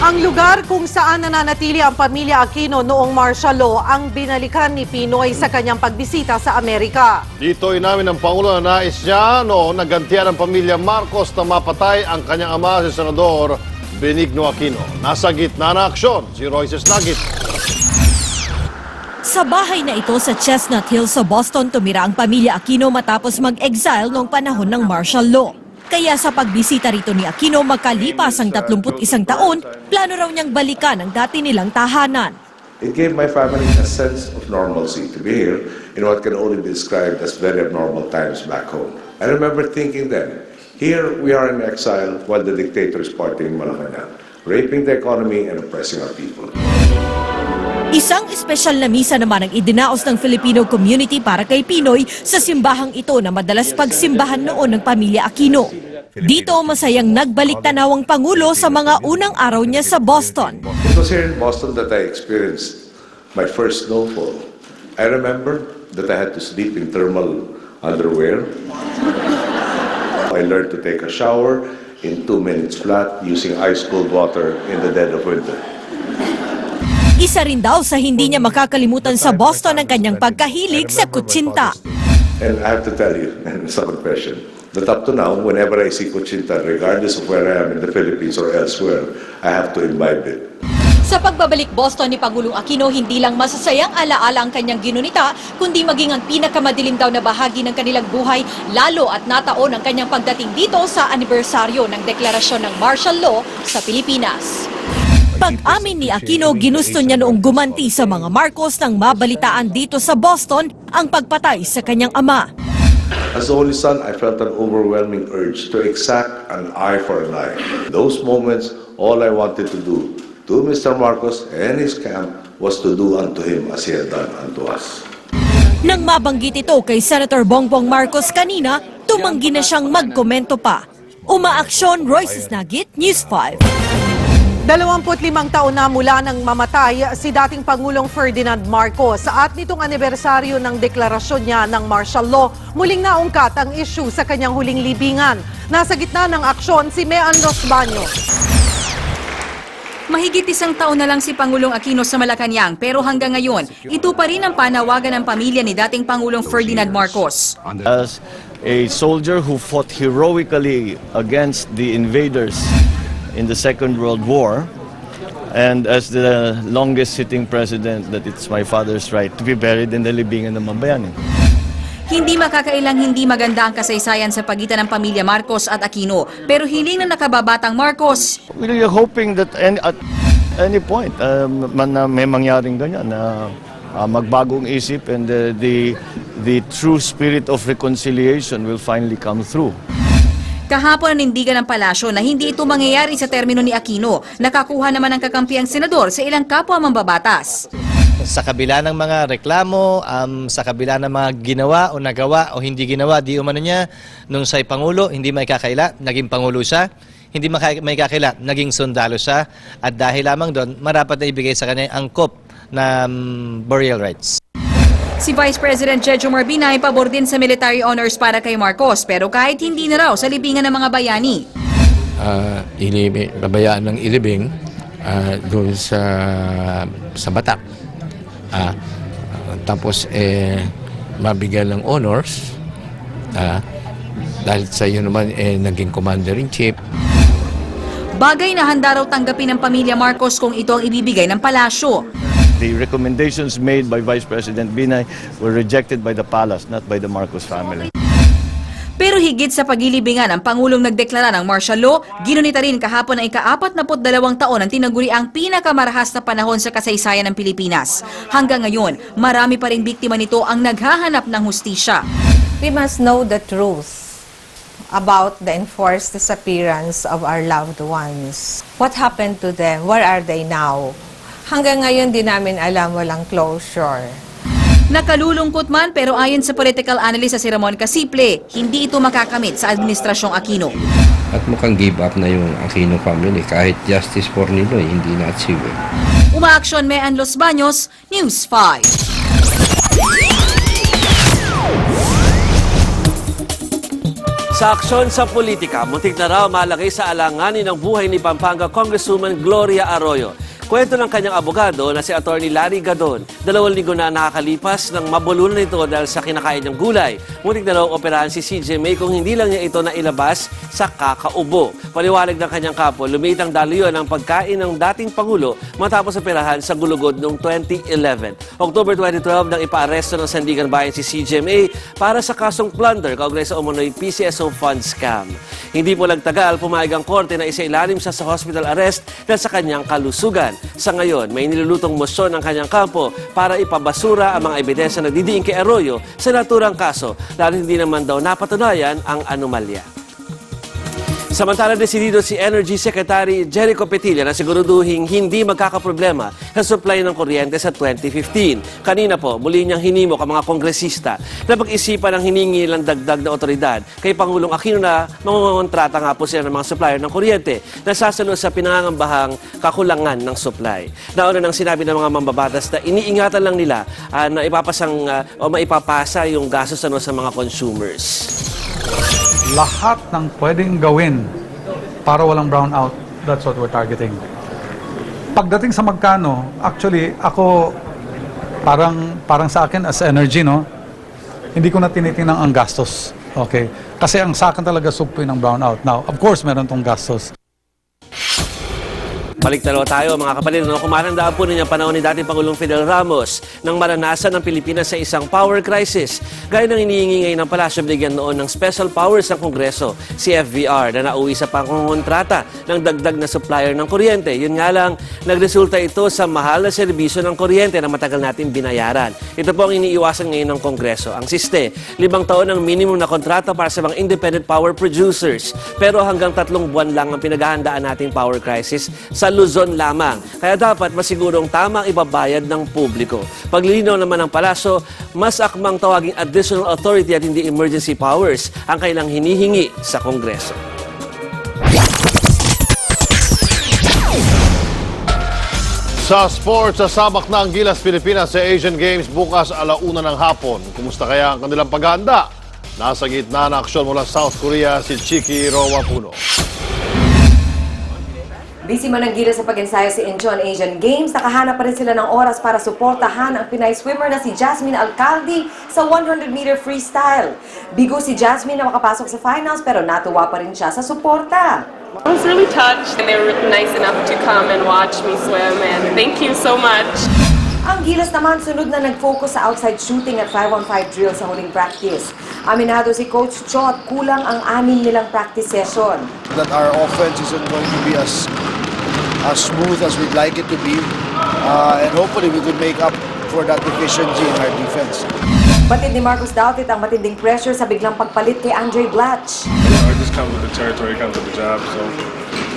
Ang lugar kung saan nananatili ang pamilya Aquino noong martial law ang binalikan ni Pinoy sa kanyang pagbisita sa Amerika. Dito inamin ng Pangulo na nais niya noong nagantian ng pamilya Marcos na mapatay ang kanyang ama si Senador Benigno Aquino. Nasa gitna ng aksyon, si Royces Nagit. Sa bahay na ito sa Chestnut Hill sa Boston, tumira ang pamilya Aquino matapos mag-exile noong panahon ng martial law. Kaya sa pagbisita rito ni Aquino makalipas ang 31 taon, plano raw niyang balikan ang dati nilang tahanan. It gave my family a sense of normalcy to be here in what can only be described as very abnormal times back home. I remember thinking then, here we are in exile while the dictator is partying in Malacanang, raping the economy and oppressing our people. Isang espesyal na misa naman ang idinaos ng Filipino community para kay Pinoy sa simbahang ito na madalas pagsimbahan noon ng pamilya Aquino. Dito masayang nagbalik tanaw ang Pangulo sa mga unang araw niya sa Boston. It was here in Boston that I experienced my first snowfall. I remember that I had to sleep in thermal underwear. I learned to take a shower in 2 minutes flat using ice-cold water in the dead of winter. Isa rin daw sa hindi niya makakalimutan sa Boston ang kanyang pagkahilig sa kutsinta. And I have to tell you, and it's a confession, that up to now, whenever I see kutsinta, regardless of where I am in the Philippines or elsewhere, I have to imbibe it. Sa pagbabalik Boston ni Pangulong Aquino, hindi lang masasayang alaala ang kanyang ginunita, kundi maging ang pinakamadilim daw na bahagi ng kanilang buhay, lalo at nataon ang kanyang pagdating dito sa anibersaryo ng deklarasyon ng martial law sa Pilipinas. Pag-amin ni Aquino, ginusto niya noong gumanti sa mga Marcos nang mabalitaan dito sa Boston ang pagpatay sa kanyang ama. As the only son, I felt an overwhelming urge to exact an eye for an eye. Those moments, all I wanted to do to Mr. Marcos and his camp was to do unto him as he had done unto us. Nang mabanggit ito kay Senator Bongbong Marcos kanina, tumanggi na siyang magkomento pa. Umaaksyon, Royces Nagit, News 5. 25 taon na mula nang mamatay si dating Pangulong Ferdinand Marcos at nitong anibersaryo ng deklarasyon niya ng martial law, muling naungkat ang issue sa kanyang huling libingan. Nasa gitna ng aksyon si Mean Los Baños. Mahigit 1 taon na lang si Pangulong Aquino sa Malacanang pero hanggang ngayon, ito pa rin ang panawagan ng pamilya ni dating Pangulong Ferdinand Marcos. As a soldier who fought heroically against the invaders in the Second World War, and as the longest sitting president, that it's my father's right to be buried in the libingan ng Mambayanin. Hindi makakailang hindi maganda ang kasaysayan sa pagitan ng pamilya Marcos at Aquino, pero hiling ng nakababatang Marcos. We're hoping that at any point may mangyaring ganyan na magbagong isip and the true spirit of reconciliation will finally come through. Kahapon nanindigan ng palasyo na hindi ito mangyayari sa termino ni Aquino. Nakakuha naman ng kakampiang senador sa ilang kapwa mambabatas. Sa kabila ng mga reklamo, sa kabila ng mga ginawa o nagawa o hindi ginawa, di umano niya, nung siya'y Pangulo, hindi may kakaila, naging Pangulo siya. Hindi may kakaila, naging sundalo siya. At dahil lamang doon, marapat na ibigay sa kanya ang angkop na burial rights. Si Vice President Jejo Marbinay pabor din sa military honors para kay Marcos, pero kahit hindi na raw sa libingan ng mga bayani. Babayaan ng ilibing doon sa Batak. Tapos mabigyan ng honors dahil sa iyo naman naging commander-in-chief. Bagay na handa raw tanggapin ng pamilya Marcos kung ito ang ibibigay ng palasyo. The recommendations made by Vice President Binay were rejected by the palace, not by the Marcos family. Pero higit sa pagilibingan ang Pangulong nagdeklara ng martial law, ginunita rin kahapon ang ika-42 taon ang tinaguri ang pinakamarahas na panahon sa kasaysayan ng Pilipinas. Hanggang ngayon, marami pa rin biktima nito ang naghahanap ng hustisya. We must know the truth about the enforced disappearance of our loved ones. What happened to them? Where are they now? Hanggang ngayon di namin alam, walang closure. Nakalulungkot man pero ayon sa political analyst sa si Ramon Casiple, hindi ito makakamit sa administrasyong Aquino. At mukhang give up na yung Aquino family kahit justice for Ninoy hindi na-achieve. Umaaksyon Mean Los Baños, News 5. Sa aksyon sa politika, muntik na raw malagay sa alanganin ng buhay ni Pampanga Congresswoman Gloria Arroyo. Kwento ng kanyang abogado na si Atty. Larry Gadon, 2 linggo na nakakalipas ng mabulunan nito dahil sa kinakain ng gulay. Muntik na raw operahan si CJ May kung hindi lang niya ito nailabas sa kakaubo. Paliwalag ng kanyang kapo, lumiit ang daluyon ng pagkain ng dating Pangulo matapos operahan sa Gulugod noong 2011. October 2012 nang ipaaresto ng Sandigan Bayan si CJ May para sa kasong plunder kaugnay sa umunoy PCSO fund scam. Hindi po nagtagal, pumayag ang korte na isailalim siya sa hospital arrest dahil sa kanyang kalusugan. Sa ngayon, may nilulutong motion ng kanyang kampo para ipabasura ang mga ebidensya na didiin kay Arroyo sa naturang kaso, lalo hindi naman daw napatunayan ang anomalya. Samantala, desidido si Energy Secretary Jericho Petilla na siguraduhin hindi magkakaproblema sa supply ng kuryente sa 2015. Kanina po, muli niyang hinimok ang mga kongresista na pag-isipan ang hiningi ng dagdag na otoridad kay Pangulong Aquino na mangongontrata nga po sila ng mga supplier ng kuryente na sasalo sa pinangangambahang kakulangan ng supply. Nauna nang sinabi ng mga mambabatas na iniingatan lang nila na maipapasa yung gastos sa mga consumers. Lahat ng pwedeng gawin para walang brownout, that's what we're targeting. Pagdating sa magkano, actually, ako, parang sa akin as energy, no? Hindi ko na tinitingnan ang gastos. Okay? Kasi ang sa akin talaga supli ng brownout. Now, of course, meron tong gastos. Balik na tayo mga kapatid. Kung matandaan po ninyo panahon ni dating Pangulong Fidel Ramos nang maranasan ng Pilipinas sa isang power crisis. Gaya ng inihingi ngayon ng palasyo, binigyan noon ng special powers ng Kongreso, si FVR, na nauwi sa pangongontrata ng dagdag na supplier ng kuryente. Yun nga lang, nagresulta ito sa mahal na serbisyo ng kuryente na matagal natin binayaran. Ito po ang iniiwasan ngayon ng Kongreso. Ang siste, 5 taon ang minimum na kontrata para sa mga independent power producers. Pero hanggang 3 buwan lang ang pinaghahandaan nating power crisis sa Luzon lamang. Kaya dapat masigurong tamang ibabayad ng publiko. Paglilinaw naman ng palasyo, mas akmang tawaging additional authority at hindi emergency powers ang kailang hinihingi sa Kongreso. Sa sports, sasabak na ang Gilas Pilipinas sa Asian Games bukas 1:00 ng hapon. Kumusta kaya ang kanilang paghahanda? Nasa gitna ng aksyon mula South Korea si Chiki Rowapuno. Busy man ang Gilas sa pag-ensayo sa Incheon Asian Games, nakahanap pa rin sila ng oras para suportahan ang Pinay swimmer na si Jasmine Alcalde sa 100-meter freestyle. Bigo si Jasmine na makapasok sa finals pero natuwa pa rin siya sa suporta. I was really touched and they were nice enough to come and watch me swim and thank you so much. Ang Gilas naman sunod na nag-focus sa outside shooting at 5-on-5 drill sa huling practice. Aminado si Coach Chot, kulang ang 6 nilang practice session. That our offense isn't going to be as smooth as we'd like it to be, and hopefully we could make up for that deficiency in our defense. Batid ni Marcus Dautit ang matinding pressure sa biglang pagpalit kay Andre Blatch. It just comes with the territory, it comes with the job, so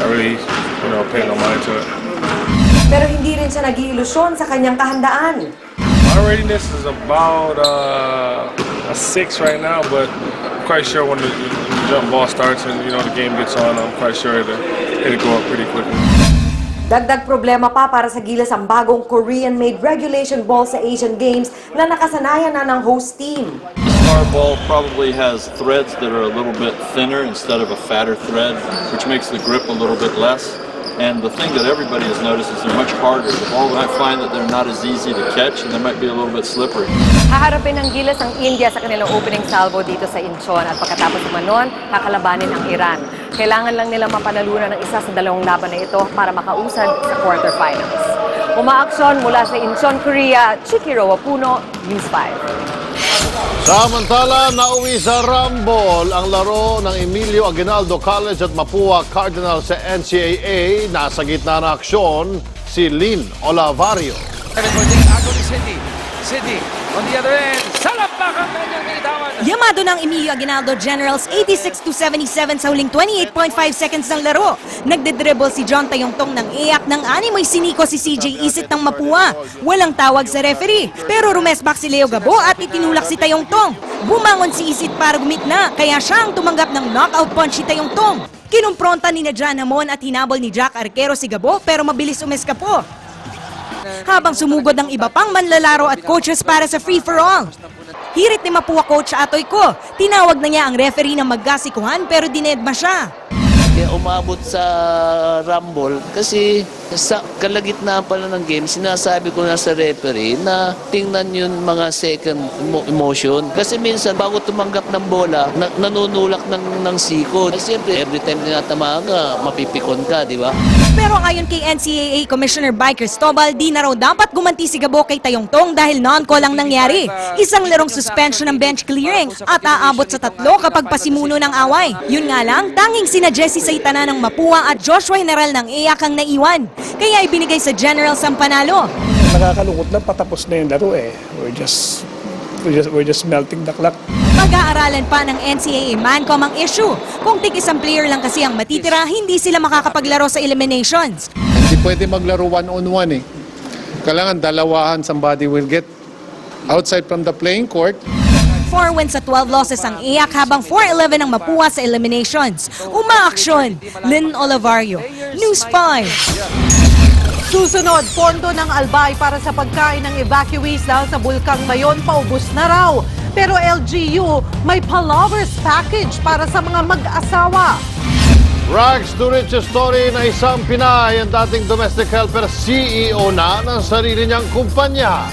I really, pay no mind to it. Pero hindi rin siya nag-iilusyon sa kanyang kahandaan. My readiness is about a 6 right now, but I'm quite sure when the jump ball starts and the game gets on, I'm quite sure it'll go up pretty quickly. Dagdag problema pa para sa Gilas ang bagong Korean-made regulation ball sa Asian Games na nakasanayan na ng host team. Our ball probably has threads that are a little bit thinner instead of a fatter thread, which makes the grip a little bit less. And the thing that everybody has noticed is they're much harder. The ball, I find that they're not as easy to catch and they might be a little bit slippery. Haharapin ng Gilas ang India sa kanilang opening salvo dito sa Incheon at pagkatapos naman nun, kakalabanin ang Iran. Kailangan lang nila mapanalunan ng isa sa 2 laban na ito para makausad sa quarterfinals. Umaaksyon mula sa Incheon, Korea, Chiki Rowapuno, News 5. Samantala, nauwi sa Rambol ang laro ng Emilio Aguinaldo College at Mapua Cardinal sa NCAA. Nasa gitna ng aksyon, si Lynn Olavario. Sidney, on the other end, salapak ang kanyang binitawan. Yamado ng Emilio Aguinaldo Generals 86-77 sa huling 28.5 seconds ng laro. Nagdedribble si John Tayongtong ng iyak ng animoy siniko si CJ Isit ng Mapua. Walang tawag sa referee, pero rumesbak si Leo Gabo at itinulak si Tayongtong. Bumangon si Isit para gumitna, kaya siya ang tumanggap ng knockout punch si Tayongtong. Kinumpronta ni Jan Hamon at hinabol ni Jack Arquero si Gabo pero mabilis umeskapo. Habang sumugod ng iba pang manlalaro at coaches para sa free-for-all. Hirit ni Mapua coach Atoy ko. Tinawag na niya ang referee na magkasikuhan pero dinedma siya. Kaya umabot sa rumble kasi sa kalagitnaan pala ng game, sinasabi ko na sa referee na tingnan yun mga second emotion. Kasi minsan bago tumanggap ng bola, nanunulak ng siko. Siyempre, every time tinatamaan ka, mapipikon ka, di ba? Pero ayon kay NCAA Commissioner By Cristobal, di na raw dapat gumanti si Gabo kay Tayongtong dahil non-call ang nangyari. Isang larong suspension ng bench clearing at aabot sa 3 kapag pasimuno ng away. Yun nga lang, tanging sina Jesse Saitana ng Mapua at Joshua General ng EAC ang naiwan. Kaya ibinigay sa Generals ang panalo. Nakakalungkot na patapos na yung laro eh. We're just melting the clock. Pag-aaralan pa ng NCAA Mancom ang issue. Kung tig-isang player lang kasi ang matitira, hindi sila makakapaglaro sa eliminations. Hindi pwede maglaro one-on-one eh. Kailangan dalawahan, somebody will get outside from the playing court. 4 wins at 12 losses ang EAC habang 4-11 ang Mapua sa eliminations. Umaaksyon, Lynn Olivario, News 5. Susunod, pondo ng Albay para sa pagkain ng evacuees dahil sa Bulkang Mayon paubos na raw. Pero LGU, may pa-lovers package para sa mga mag-asawa. Rags to riches story na isang Pinay ang dating domestic helper CEO na ng sarili niyang kumpanya.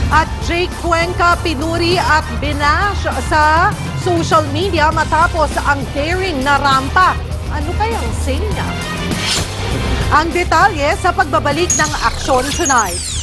At Jake Cuenca pinuri at binash sa social media matapos ang daring na rampa. Ano kayang sing niya? Ang detalye sa pagbabalik ng Aksyon Tonight.